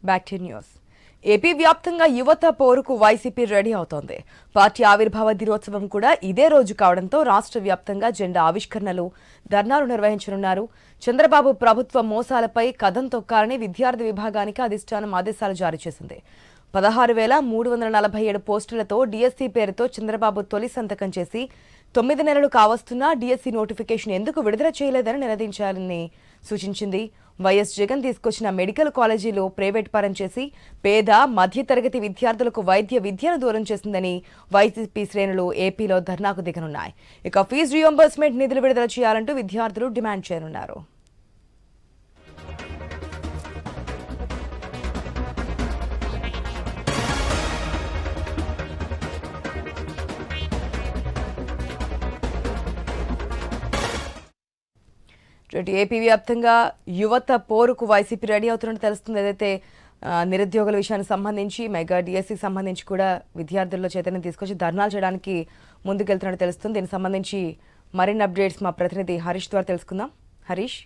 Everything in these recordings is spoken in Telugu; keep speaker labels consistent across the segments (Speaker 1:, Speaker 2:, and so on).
Speaker 1: Back to news. ఏపీ వ్యాప్తంగా యువత పోరుకు వైసీపీ రెడీ అవుతోంది. పార్టీ ఆవిర్భావ దినోత్సవం కూడా ఇదే రోజు కావడంతో రాష్ట్ర వ్యాప్తంగా జెండా ఆవిష్కరణలు, ధర్నాలు నిర్వహించనున్నారు. చంద్రబాబు ప్రభుత్వ మోసాలపై కదం తొక్కాలని విద్యార్థి విభాగానికి అధిష్టానం ఆదేశాలు జారీ చేసింది. 16,347 పోస్టులతో డీఎస్సీ పేరుతో చంద్రబాబు తొలి సంతకం చేసి 9 నెలలు కావస్తున్నా డీఎస్సీ నోటిఫికేషన్ ఎందుకు విడుదల చేయలేదని నిలదీంచాలని సూచించింది. వైఎస్ జగన్ తీసుకొచ్చిన మెడికల్ కాలేజీలో ప్రైవేట్ పరం చేసి పేద మధ్యతరగతి విద్యార్థులకు వైద్య విద్యను దూరం చేసిందని వైసీపీ శ్రేణులు ఏపీలో ధర్నాకు దిగనున్నాయి. ఇక ఫీజు రీయింబర్స్మెంట్ నిధులు విడుదల చేయాలంటూ విద్యార్థులు డిమాండ్ చేయనున్నారు. ఏపీ వ్యాప్తంగా యువత పోరుకు వైసీపీ రెడీ అవుతున్నట్టు తెలుస్తుంది. ఏదైతే నిరుద్యోగుల విషయానికి సంబంధించి మెగా డిఎస్సికి సంబంధించి కూడా విద్యార్థుల్లో చైతన్యం తీసుకొచ్చి ధర్నాలు చేయడానికి ముందుకెళ్తున్నట్టు తెలుస్తుంది. దీనికి సంబంధించి మరిన్ని అప్డేట్స్ మా ప్రతినిధి హరీష్ ద్వారా తెలుసుకుందాం. హరీష్,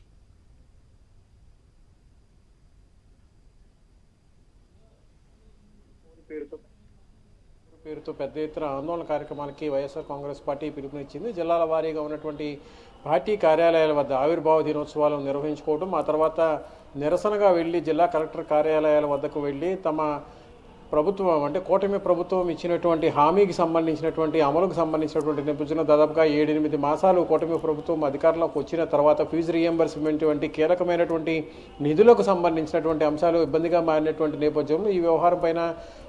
Speaker 2: పేరుతో పెద్ద ఎత్తున ఆందోళన కార్యక్రమానికి వైఎస్ఆర్ కాంగ్రెస్ పార్టీ పిలుపునిచ్చింది. జిల్లాల వారీగా ఉన్నటువంటి పార్టీ కార్యాలయాల వద్ద ఆవిర్భావ దినోత్సవాలు నిర్వహించుకోవడం, ఆ తర్వాత నిరసనగా వెళ్ళి జిల్లా కలెక్టర్ కార్యాలయాల వద్దకు వెళ్ళి తమ ప్రభుత్వం అంటే కూటమి ప్రభుత్వం ఇచ్చినటువంటి హామీకి సంబంధించినటువంటి అమలుకు సంబంధించినటువంటి నేపథ్యంలో దాదాపుగా 7-8 మాసాలు కూటమి ప్రభుత్వం అధికారంలోకి వచ్చిన తర్వాత ఫీజు రీయింబర్స్మెంట్ వంటి కీలకమైనటువంటి నిధులకు సంబంధించినటువంటి అంశాలు ఇబ్బందిగా మారినటువంటి నేపథ్యంలో ఈ వ్యవహారం పైన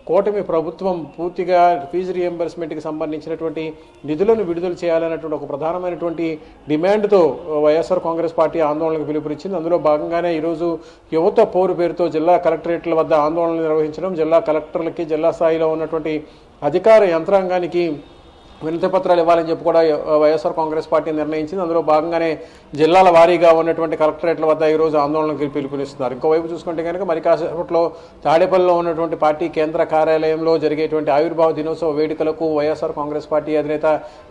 Speaker 2: కూటమి ప్రభుత్వం పూర్తిగా ఫీజు రీయింబర్స్మెంట్కి సంబంధించినటువంటి నిధులను విడుదల చేయాలన్నటువంటి ఒక ప్రధానమైనటువంటి డిమాండ్తో వైఎస్ఆర్ కాంగ్రెస్ పార్టీ ఆందోళనకు పిలుపునిచ్చింది. అందులో భాగంగానే ఈరోజు యువత పోరు పేరుతో జిల్లా కలెక్టరేట్ల వద్ద ఆందోళనలు నిర్వహించడం, జిల్లా కలెక్టర్లకి జిల్లా స్థాయిలో ఉన్నటువంటి అధికార యంత్రాంగానికి వినతి పత్రాలు ఇవ్వాలని చెప్పి కూడా వైఎస్ఆర్ కాంగ్రెస్ పార్టీ నిర్ణయించింది. అందులో భాగంగానే జిల్లాల వారీగా ఉన్నటువంటి కలెక్టరేట్ల వద్ద ఈరోజు ఆందోళనకు పిలుపునిస్తున్నారు. ఇంకోవైపు చూసుకుంటే కనుక మరి కాసేపట్లో తాడేపల్లిలో ఉన్నటువంటి పార్టీ కేంద్ర కార్యాలయంలో జరిగేటువంటి ఆవిర్భావ దినోత్సవ వేడుకలకు వైఎస్ఆర్ కాంగ్రెస్ పార్టీ అధినేత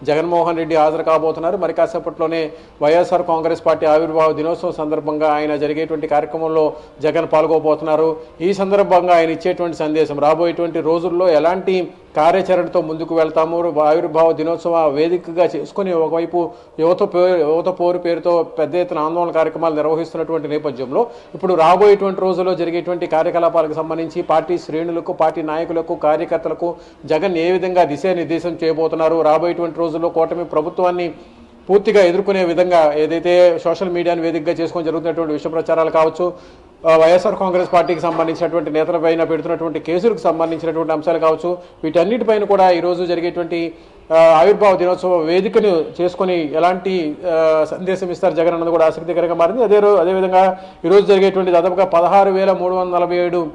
Speaker 2: జగన్మోహన్ రెడ్డి హాజరు కాబోతున్నారు. మరి కాసేపట్లోనే వైఎస్ఆర్ కాంగ్రెస్ పార్టీ ఆవిర్భావ దినోత్సవం సందర్భంగా ఆయన జరిగేటువంటి కార్యక్రమంలో జగన్ పాల్గొబోతున్నారు. ఈ సందర్భంగా ఆయన ఇచ్చేటువంటి సందేశం రాబోయేటువంటి రోజుల్లో ఎలాంటి కార్యాచరణతో ముందుకు వెళ్తాము, ఆవిర్భావ దినోత్సవ వేదికగా చేసుకుని ఒకవైపు యువత పోరు పేరుతో పెద్ద ఎత్తున ఆందోళన కార్యక్రమాలు నిర్వహిస్తున్నటువంటి నేపథ్యంలో ఇప్పుడు రాబోయేటువంటి రోజుల్లో జరిగేటువంటి కార్యకలాపాలకు సంబంధించి పార్టీ శ్రేణులకు, పార్టీ నాయకులకు, కార్యకర్తలకు జగన్ ఏ విధంగా దిశానిర్దేశం చేయబోతున్నారు, రాబోయేటువంటి రోజుల్లో కూటమి ప్రభుత్వాన్ని పూర్తిగా ఎదుర్కొనే విధంగా ఏదైతే సోషల్ మీడియాను వేదికగా చేసుకొని జరుగుతున్నటువంటి విషయ ప్రచారాలు కావచ్చు, వైఎస్ఆర్ కాంగ్రెస్ పార్టీకి సంబంధించినటువంటి నేతలపైన పెడుతున్నటువంటి కేసులకు సంబంధించినటువంటి అంశాలు కావచ్చు, వీటన్నిటిపైన కూడా ఈరోజు జరిగేటువంటి ఆవిర్భావ దినోత్సవ వేదికను చేసుకొని ఎలాంటి సందేశం ఇస్తారు జగన్ అన్నది కూడా ఆసక్తికరంగా మారింది. అదేవిధంగా ఈరోజు జరిగేటువంటి దాదాపుగా 16,347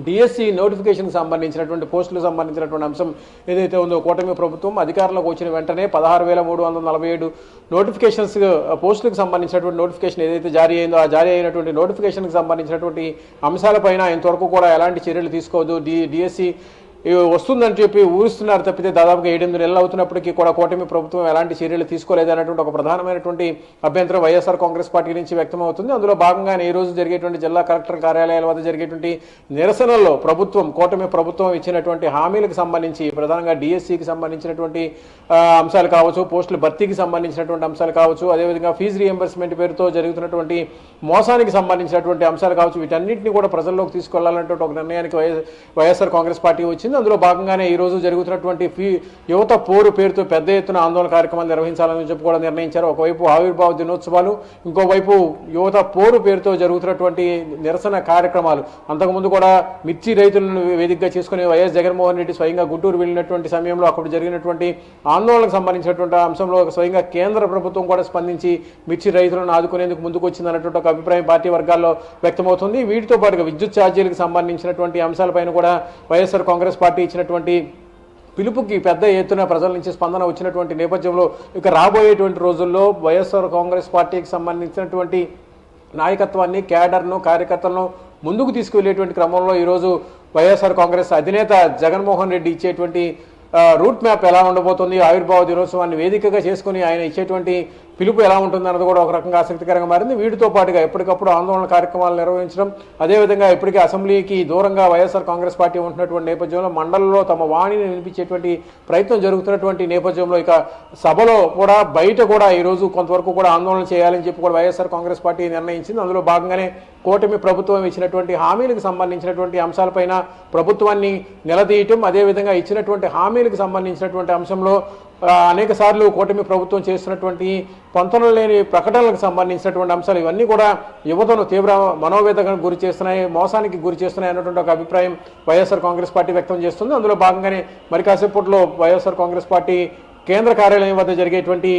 Speaker 2: డిఎస్సి నోటిఫికేషన్కి సంబంధించినటువంటి పోస్టులకు సంబంధించినటువంటి అంశం ఏదైతే ఉందో కూటమి ప్రభుత్వం అధికారంలోకి వచ్చిన వెంటనే 16,347 నోటిఫికేషన్స్ పోస్టులకు సంబంధించినటువంటి నోటిఫికేషన్ ఏదైతే జారీ అయిందో ఆ జారీ అయినటువంటి నోటిఫికేషన్కి సంబంధించినటువంటి అంశాలపైన ఇంతవరకు కూడా ఎలాంటి చర్యలు తీసుకోవద్దు, డిఎస్సి వస్తుందని చెప్పి ఊహిస్తున్నారు తప్పితే దాదాపుగా 7-8 నెలలు అవుతున్నప్పటికీ కూడా కూటమి ప్రభుత్వం ఎలాంటి చర్యలు తీసుకోలేదన్నటువంటి ఒక ప్రధానమైనటువంటి అభ్యంతరం వైఎస్ఆర్ కాంగ్రెస్ పార్టీ నుంచి వ్యక్తమవుతుంది. అందులో భాగంగానే ఈ రోజు జరిగేటువంటి జిల్లా కలెక్టర్ కార్యాలయాల వద్ద జరిగేటువంటి నిరసనల్లో కూటమి ప్రభుత్వం ఇచ్చినటువంటి హామీలకు సంబంధించి ప్రధానంగా డిఎస్సికి సంబంధించినటువంటి అంశాలు కావచ్చు, పోస్టుల భర్తీకి సంబంధించినటువంటి అంశాలు కావచ్చు, అదేవిధంగా ఫీజు రీయింబర్స్మెంట్ పేరుతో జరుగుతున్నటువంటి మోసానికి సంబంధించినటువంటి అంశాలు కావచ్చు, వీటన్నింటినీ కూడా ప్రజల్లోకి తీసుకెళ్లాలంటే ఒక నిర్ణయానికి వైఎస్ఆర్ కాంగ్రెస్ పార్టీ వచ్చింది. అందులో భాగంగానే ఈ రోజు జరుగుతున్నటువంటి యువత పోరు పేరుతో పెద్ద ఎత్తున ఆందోళన కార్యక్రమాలు నిర్వహించాలని చెప్పి కూడా నిర్ణయించారు. ఒకవైపు ఆవిర్భావ దినోత్సవాలు, ఇంకోవైపు యువత పోరు పేరుతో జరుగుతున్నటువంటి నిరసన కార్యక్రమాలు. అంతకుముందు కూడా మిర్చి రైతులను వేదికగా చేసుకుని వైఎస్ జగన్మోహన్ రెడ్డి స్వయంగా గుంటూరు వెళ్ళినటువంటి సమయంలో అక్కడ జరిగినటువంటి ఆందోళనకు సంబంధించినటువంటి అంశంలో స్వయంగా కేంద్ర ప్రభుత్వం కూడా స్పందించి మిర్చి రైతులను ఆదుకునేందుకు ముందుకు వచ్చింది అన్నటువంటి ఒక అభిప్రాయం పార్టీ వర్గాల్లో వ్యక్తమవుతుంది. వీటితో పాటుగా విద్యుత్ ఛార్జీలకు సంబంధించినటువంటి అంశాలపైన కూడా వైఎస్ఆర్ కాంగ్రెస్ పార్టీ ఇచ్చినటువంటి పిలుపుకి పెద్ద ఎత్తున ప్రజల నుంచి స్పందన వచ్చినటువంటి నేపథ్యంలో ఇక రాబోయేటువంటి రోజుల్లో వైఎస్ఆర్ కాంగ్రెస్ పార్టీకి సంబంధించినటువంటి నాయకత్వాన్ని, క్యాడర్ను, కార్యకర్తలను ముందుకు తీసుకువెళ్ళేటువంటి క్రమంలో ఈరోజు వైఎస్ఆర్ కాంగ్రెస్ అధినేత జగన్మోహన్ రెడ్డి ఇచ్చేటువంటి రూట్ మ్యాప్ ఎలా ఉండబోతుంది, ఆవిర్భావ దినోత్సవాన్ని వేదికగా చేసుకుని ఆయన ఇచ్చేటువంటి పిలుపు ఎలా ఉంటుంది అన్నది కూడా ఒక రకంగా ఆసక్తికరంగా మారింది. వీటితో పాటుగా ఎప్పటికప్పుడు ఆందోళన కార్యక్రమాలు నిర్వహించడం, అదేవిధంగా ఇప్పటికే అసెంబ్లీకి దూరంగా వైఎస్ఆర్ కాంగ్రెస్ పార్టీ ఉంటున్నటువంటి నేపథ్యంలో మండలంలో తమ వాణిని వినిపించేటువంటి ప్రయత్నం జరుగుతున్నటువంటి నేపథ్యంలో ఇక సభలో కూడా బయట కూడా ఈరోజు కొంతవరకు కూడా ఆందోళన చేయాలని చెప్పి కూడా వైఎస్ఆర్ కాంగ్రెస్ పార్టీ నిర్ణయించింది. అందులో భాగంగానే కూటమి ప్రభుత్వం ఇచ్చినటువంటి హామీలకు సంబంధించినటువంటి అంశాలపైన ప్రభుత్వాన్ని నిలదీయటం, అదేవిధంగా ఇచ్చినటువంటి హామీలకు సంబంధించినటువంటి అంశంలో అనేక సార్లు కూటమి ప్రభుత్వం చేస్తున్నటువంటి పొంతన లేని ప్రకటనలకు సంబంధించినటువంటి అంశాలు ఇవన్నీ కూడా యువతను తీవ్ర మనోవేదనకు గురి చేస్తున్నాయి, మోసానికి గురి చేస్తున్నాయి అన్నటువంటి ఒక అభిప్రాయం వైఎస్ఆర్ కాంగ్రెస్ పార్టీ వ్యక్తం చేస్తుంది. అందులో భాగంగానే మరి కాసేపట్లో వైఎస్ఆర్ కాంగ్రెస్ పార్టీ కేంద్ర కార్యాలయం వద్ద జరిగేటువంటి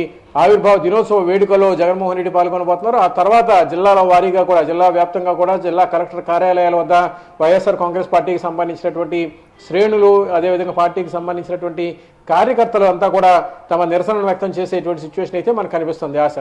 Speaker 2: ఆవిర్భావ దినోత్సవ వేడుకలో జగన్మోహన్ రెడ్డి పాల్గొనబోతున్నారు. ఆ తర్వాత జిల్లాల వారీగా కూడా, జిల్లా వ్యాప్తంగా కూడా జిల్లా కలెక్టర్ కార్యాలయాల వద్ద వైఎస్ఆర్ కాంగ్రెస్ పార్టీకి సంబంధించినటువంటి శ్రేణులు, అదేవిధంగా పార్టీకి సంబంధించినటువంటి కార్యకర్తలు అంతా కూడా తమ నిరసనను వ్యక్తం చేసేటువంటి సిచ్యువేషన్ అయితే మనకు కనిపిస్తుంది. ఆశ.